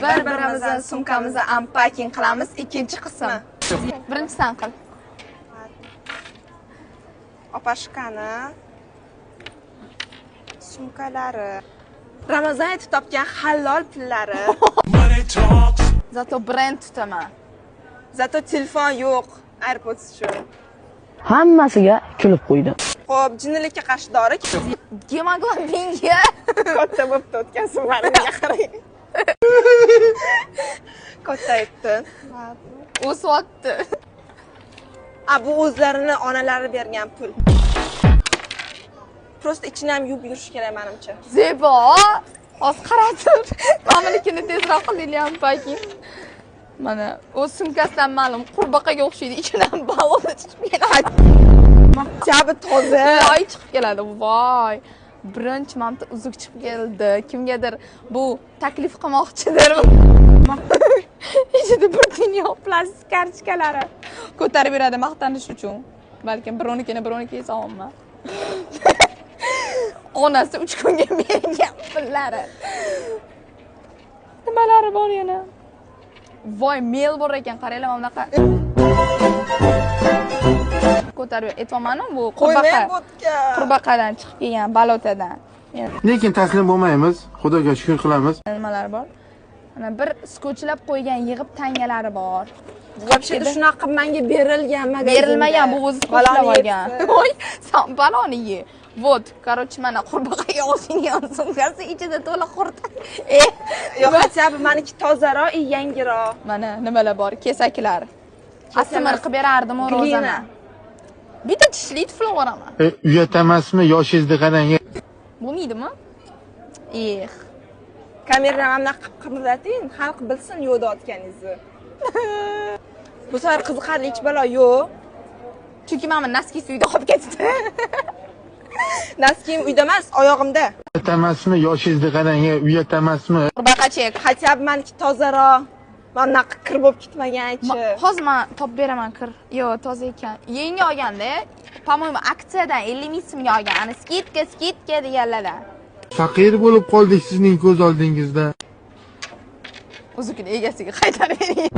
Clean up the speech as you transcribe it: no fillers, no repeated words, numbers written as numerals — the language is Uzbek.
Bir-birimizni sumkamizni unpacking qilamiz, ikkinchi qism. Birinchidan qil. Opashkani sumkalari. Ramazon aytib topgan halol pullari. Zato brend tutaman. Zato telefon yo'q, AirPods uchun. Hammasiga kulib qo'ydi. Xo'p, jinnilikka qarshi dori. Gemoglobinga Katta bo'pti o'tgan summariga qarang. Katta aytdi. o'syapti. Bu o'zlarini onalari bergan pul. Prosta ichini ham yuvib yurish kerak menimcha. Zebo, hozir qaratib, mamalikini tezroq qilinglar unpacking. Mana o'z sumkasidan ma'lum qurbaqaga o'xshaydi, ichidan balon chiqib keladi. Jabi toza. Voy chiqib keladi, voy. Birinchi marta uzuk chiqib keldi. Kimgadir bu taklif qilmoqchidir. Ichida bir dunyo plastik kartochkalari ko'tarib beradi maqtanish uchun. Balkim bironikini solma. Onasi 3 kunga bergan pullari. Nimalari bor yana? Voy, mail bor ekan, qaranglar mana bunaqa. Ko'tarib aytmaman bu qurbaqadan chiqib kelgan balotadan. Lekin taslim bo'lmaymiz, Xudoga shukr qilamiz. Nimalar bor? Mana bir skotchlab qo'ygan yig'ib tangalari bor. Вообще shunaqa menga berilgan magazinda. Berilmagan, bu o'zi skotchlab olgan. Voy, sen baloni ye. Вот, короче, mana qurbaqaga o'xshagan sumkasi ichida to'la qurta. Yo'q, hatto meniki tozaroq, yangiroq. Mana nimalar bor? Kesaklar. Asimir qilib berardim Ro'zana. Bitta tishli tuflab o'raman. Uyat emasmi, yoshingizni qarang. Bo'lmaydimi? Kamerani mana qimirlating, xalq bilsin yo'lda otganingizni. Bu safar qiziqarli hech balo yo'q. Chunki men naskis uyda qolib ketdi. Naskim uyda emas, oyog'imda. Uyat emasmi, yoshingizni qarang, uyat emasmi? Qurbaqachek. Hatto meniki tozaroq. Mana kir bo'lib ketmaganchi. Hozir men topib beraman kir. Yo'q, toza ekan. Yangi olganda, по-моему, aksiyadan 50 ming so'mga olgan. Ana skidka deganlardan. Faqir bo'lib qoldik sizning ko'z oldingizda. O'zikini egasiga qaytarib bering.